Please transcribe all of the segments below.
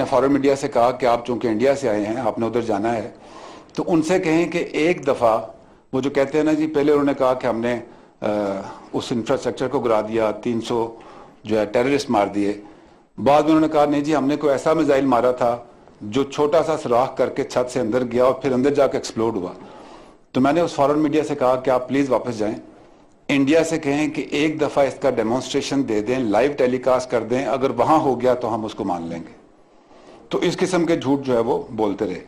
मैंने foreign media से कहा कि आप चूंकि इंडिया से आए हैं, आपने उधर जाना है, तो उनसे कहें कि एक दफ़ा वो जो कहते हैं ना जी, पहले उन्होंने कहा कि हमने उस इंफ्रास्ट्रक्चर को गिरा दिया, 300 जो है टेररिस्ट मार दिए। बाद में उन्होंने कहा नहीं जी, हमने कोई ऐसा मिसाइल मारा था जो छोटा सा सुराख करके छत से अंदर गया और फिर अंदर जाके एक्सप्लोड हुआ। तो मैंने उस फॉरेन मीडिया से कहा कि आप प्लीज़ वापस जाएं, इंडिया से कहें कि एक दफ़ा इसका डेमोन्स्ट्रेशन दे दें, लाइव टेलीकास्ट कर दें, अगर वहाँ हो गया तो हम उसको मान लेंगे। तो इस किस्म के झूठ जो है वो बोलते रहे।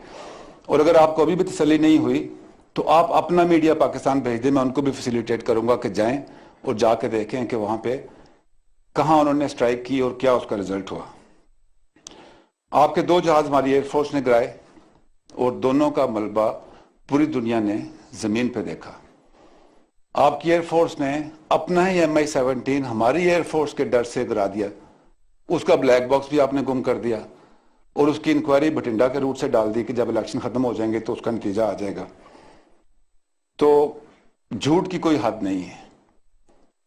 और अगर आपको अभी भी तसल्ली नहीं हुई तो आप अपना मीडिया पाकिस्तान भेज दें, मैं उनको भी फैसिलिटेट करूंगा कि जाएं और जाके देखें कि वहाँ पे कहाँ उन्होंने स्ट्राइक की और क्या उसका रिजल्ट हुआ। आपके 2 जहाज हमारी एयरफोर्स ने गिराए और दोनों का मलबा पूरी दुनिया ने ज़मीन पे देखा। आपकी एयरफोर्स ने अपना ही MI-17 हमारी एयरफोर्स के डर से गिरा दिया, उसका ब्लैक बॉक्स भी आपने गुम कर दिया और उसकी इंक्वायरी बठिंडा के रूट से डाल दी कि जब इलेक्शन खत्म हो जाएंगे तो उसका नतीजा आ जाएगा। तो झूठ की कोई हद नहीं है।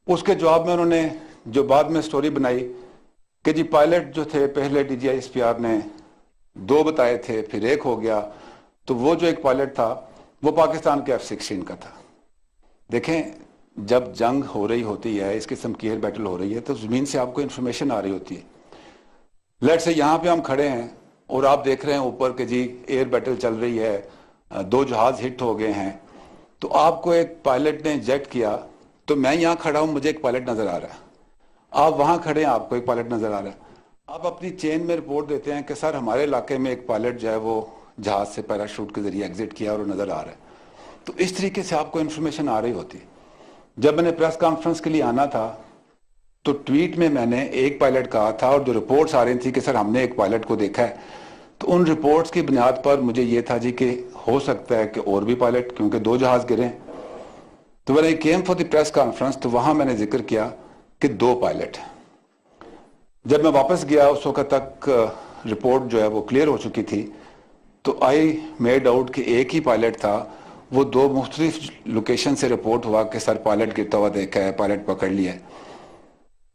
उसके जवाब में उन्होंने जो बाद में स्टोरी बनाई कि जी पायलट जो थे, पहले DGI SPR ने 2 बताए थे, फिर 1 हो गया, तो वो जो एक पायलट था वो पाकिस्तान के F-16 का था। देखें, जब जंग हो रही होती है, इस किस्म की एयर बैटल हो रही है, तो ज़मीन से आपको इन्फॉर्मेशन आ रही होती है। लेट से यहाँ पे हम खड़े हैं और आप देख रहे हैं ऊपर कि जी एयर बैटल चल रही है, 2 जहाज हिट हो गए हैं, तो आपको एक पायलट ने जेट किया, तो मैं यहाँ खड़ा हूँ, मुझे एक पायलट नजर आ रहा है, आप वहाँ खड़े हैं, आपको एक पायलट नजर आ रहा है। आप अपनी चेन में रिपोर्ट देते हैं कि सर हमारे इलाके में एक पायलट जो है वो जहाज से पैराशूट के जरिए एग्जिट किया और नजर आ रहा है। तो इस तरीके से आपको इन्फॉर्मेशन आ रही होती है। जब मैंने प्रेस कॉन्फ्रेंस के लिए आना था तो ट्वीट में मैंने एक पायलट कहा था और जो रिपोर्ट्स आ रही थी कि सर हमने एक पायलट को देखा है, तो उन रिपोर्ट्स की बुनियाद पर मुझे ये था जी कि हो सकता है कि और भी पायलट, क्योंकि 2 जहाज गिरे। तो when I came for the press conference तो वहां मैंने जिक्र किया कि 2 पायलट। जब मैं वापस गया उस वक्त तक रिपोर्ट जो है वो क्लियर हो चुकी थी, तो आई मेड आउट कि एक ही पायलट था। वो 2 मुख्तलिफ लोकेशन से रिपोर्ट हुआ कि सर पायलट गिरता हुआ देखा है, पायलट पकड़ लिया है।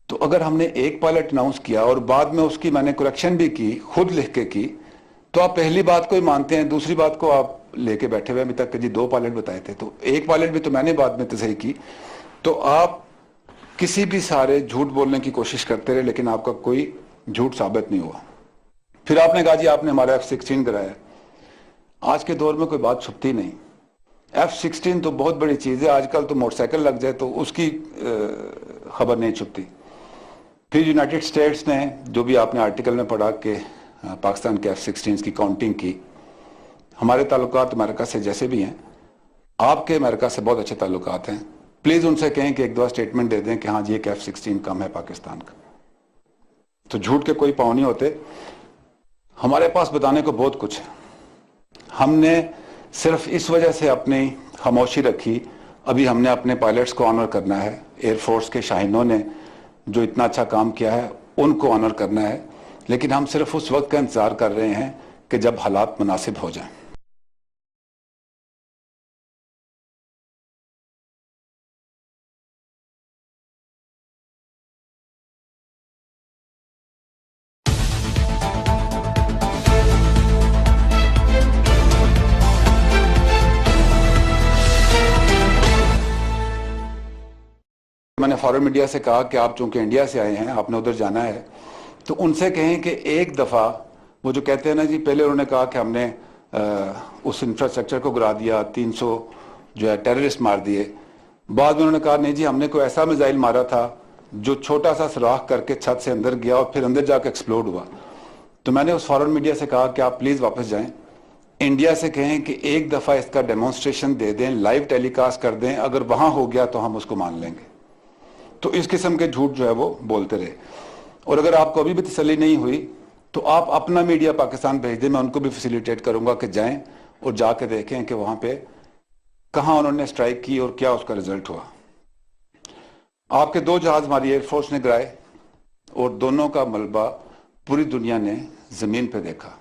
तो अगर हमने एक पायलट अनाउंस किया और बाद में उसकी मैंने करेक्शन भी की, खुद लिख के की, तो आप पहली बात को ही मानते हैं, दूसरी बात को आप लेके बैठे हुए अभी तक कि जी 2 पायलट बताए थे, तो एक पायलट भी तो मैंने बाद में तसही की। तो आप किसी भी सारे झूठ बोलने की कोशिश करते रहे, लेकिन आपका कोई झूठ साबित नहीं हुआ। फिर आपने कहा जी आपने हमारा F-16 कराया। आज के दौर में कोई बात छुपती नहीं। F-16 तो बहुत बड़ी चीज है, आजकल तो मोटरसाइकिल लग जाए तो उसकी खबर नहीं छुपती। फिर यूनाइटेड स्टेट्स ने, जो भी आपने आर्टिकल में पढ़ा कि पाकिस्तान के F-16 की काउंटिंग की। हमारे ताल्लुकात अमेरिका से जैसे भी हैं, आपके अमेरिका से बहुत अच्छे ताल्लुकात हैं। प्लीज उनसे कहें कि 1-2 स्टेटमेंट दे दें कि हाँ जी एक F-16 कम है पाकिस्तान का। तो झूठ के कोई पाँव नहीं होते। हमारे पास बताने को बहुत कुछ है। हमने सिर्फ इस वजह से अपनी खामोशी रखी, अभी हमने अपने पायलट्स को ऑनर करना है। एयरफोर्स के शाहीनों ने जो इतना अच्छा काम किया है उनको ऑनर करना है, लेकिन हम सिर्फ उस वक्त का इंतजार कर रहे हैं कि जब हालात मुनासिब हो जाएं। मैंने फॉरेन मीडिया से कहा कि आप चूंकि इंडिया से आए हैं, आपने उधर जाना है, तो उनसे कहें कि एक दफ़ा वो जो कहते हैं ना जी, पहले उन्होंने कहा कि हमने उस इंफ्रास्ट्रक्चर को गिरा दिया, 300 जो है टेररिस्ट मार दिए। बाद में उन्होंने कहा नहीं जी, हमने कोई ऐसा मिसाइल मारा था जो छोटा सा सुराख करके छत से अंदर गया और फिर अंदर जाके एक्सप्लोड हुआ। तो मैंने उस फॉरेन मीडिया से कहा कि आप प्लीज़ वापस जाएं, इंडिया से कहें कि एक दफ़ा इसका डेमोन्स्ट्रेशन दे दें, लाइव टेलीकास्ट कर दें, अगर वहाँ हो गया तो हम उसको मान लेंगे। तो इस किस्म के झूठ जो है वो बोलते रहे। और अगर आपको अभी भी तसल्ली नहीं हुई तो आप अपना मीडिया पाकिस्तान भेज दें, मैं उनको भी फैसिलिटेट करूंगा कि जाएं और जाके देखें कि वहां पे कहाँ उन्होंने स्ट्राइक की और क्या उसका रिजल्ट हुआ। आपके 2 जहाज हमारी एयरफोर्स ने गिराए और दोनों का मलबा पूरी दुनिया ने जमीन पे देखा।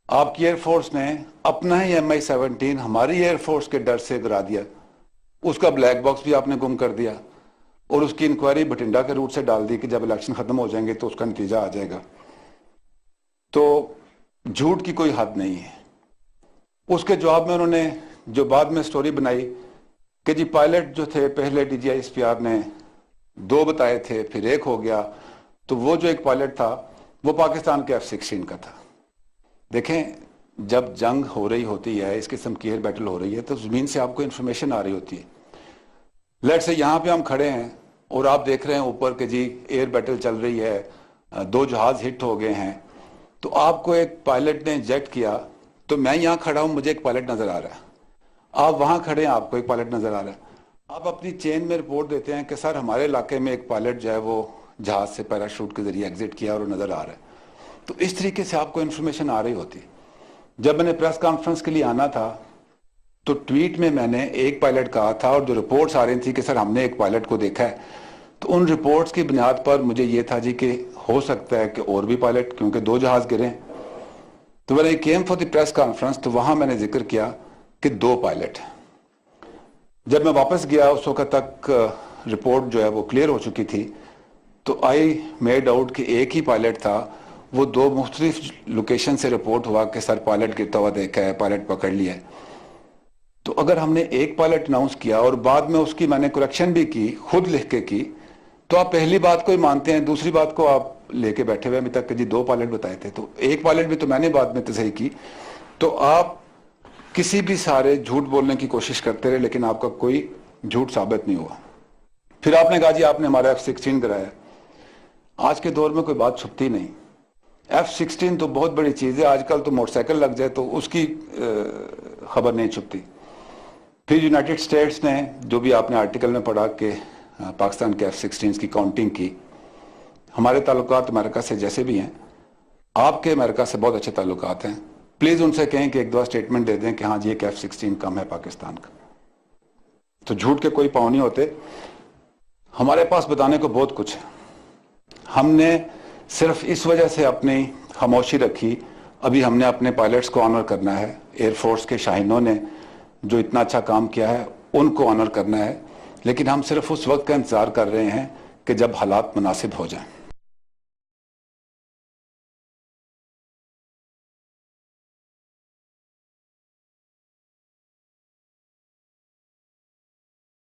आपकी एयरफोर्स ने अपना ही MI-17 हमारी एयरफोर्स के डर से गिरा दिया, उसका ब्लैक बॉक्स भी आपने गुम कर दिया और उसकी इंक्वायरी बठिंडा के रूट से डाल दी कि जब इलेक्शन खत्म हो जाएंगे तो उसका नतीजा आ जाएगा। تو جھوٹ کی کوئی حد نہیں ہے. اس کے جواب میں انہوں نے جو بعد میں سٹوری بنائی کہ جی پائلٹ جو تھے پہلے DGI-SPR نے 2 بتائے تھے پھر 1 ہو گیا, تو وہ جو ایک پائلٹ تھا وہ پاکستان کے F-16 کا تھا. دیکھیں جب جنگ ہو رہی ہوتی ہے, اس قسم کی ایئر بیٹل ہو رہی ہے, تو زمین سے آپ کو انفارمیشن آ رہی ہوتی ہے. لیٹ سے یہاں پہ ہم کھڑے ہیں اور آپ دیکھ رہے ہیں اوپر کہ جی ایئر بیٹل چل رہی ہے, 2 جہاز ہٹ ہو گئے ہیں, تو آپ کو ایک پائلٹ نے جیٹ کیا, تو میں یہاں کھڑا ہوں مجھے ایک پائلٹ نظر آ رہا ہے, آپ وہاں کھڑے ہیں آپ کو ایک پائلٹ نظر آ رہا ہے, آپ اپنی چین میں رپورٹ دیتے ہیں کہ سر ہمارے علاقے میں ایک پائلٹ جو ہے وہ جہاز سے پیراشوٹ کے ذریعے ایگزٹ کیا اور وہ نظر آ رہا ہے. تو اس طریقے سے آپ کو انفارمیشن آ رہی ہوتی. جب میں نے پریس کانفرنس کے لیے آنا تھا تو ٹویٹ میں میں نے ایک پائلٹ کہا تھا, اور جو رپورٹس آ رہی تھی کہ سر ہم نے ایک پائلٹ کو دیکھا ہے, تو ان رپورٹس کی بنیاد پر مجھے یہ تھا جی کہ ہو سکتا ہے کہ اور بھی پائلٹ, کیونکہ 2 جہاز گرے ہیں. تو when I came for the press conference تو وہاں میں نے ذکر کیا کہ 2 پائلٹ. جب میں واپس گیا اس وقت تک رپورٹ جو ہے وہ کلیئر ہو چکی تھی, تو آئی میڈ آؤٹ کہ ایک ہی پائلٹ تھا. وہ 2 مختلف لوکیشن سے رپورٹ ہوا کہ سر پائلٹ گرتا ہوا دیکھا ہے, پائلٹ پکڑ لیا ہے. تو اگر ہم نے ایک پائلٹ اناؤنس کیا اور بعد میں اس کی میں نے کریکشن بھی کی, خود لکھ کے کی, تو آپ پہلی بات کو ہی مانتے ہیں, دوسری بات کو آپ لے کے بیٹھے ہوئے ابھی تک کہ جی 2 پائلٹ بتائے تھے, تو ایک پائلٹ بھی تو میں نے بعد میں تصحیح کی. تو آپ کسی بھی سارے جھوٹ بولنے کی کوشش کرتے رہے لیکن آپ کا کوئی جھوٹ ثابت نہیں ہوا. پھر آپ نے کہا جی آپ نے ہمارا F-16 کرایا. آج کے دور میں کوئی بات چھپتی نہیں. F-16 تو بہت بڑی چیز ہے, آج کل تو موٹر سائیکل لگ جائے تو اس کی خبر نہیں چھپتی. پھر یونائٹڈ اسٹیٹس نے جو بھی آپ نے آرٹیکل میں پڑھا کہ پاکستان کے F-16 کی کاؤنٹنگ کی. ہمارے تعلقات امریکہ سے جیسے بھی ہیں, آپ کے امریکہ سے بہت اچھے تعلقات ہیں, پلیز ان سے کہیں کہ ایک 2 اسٹیٹمنٹ دے دیں کہ ہاں جی ایک F-16 کم ہے پاکستان کا. تو جھوٹ کے کوئی پاؤں نہیں ہوتے. ہمارے پاس بتانے کو بہت کچھ ہے. ہم نے صرف اس وجہ سے اپنی خاموشی رکھی, ابھی ہم نے اپنے پائلٹس کو آنر کرنا ہے. ایئر فورس کے شاہینوں نے جو اتنا اچھا کام کیا ہے ان کو آنر کرنا ہے, لیکن ہم صرف اس وقت کا انتظار کر رہے ہیں کہ جب حالات مناسب ہو جائیں.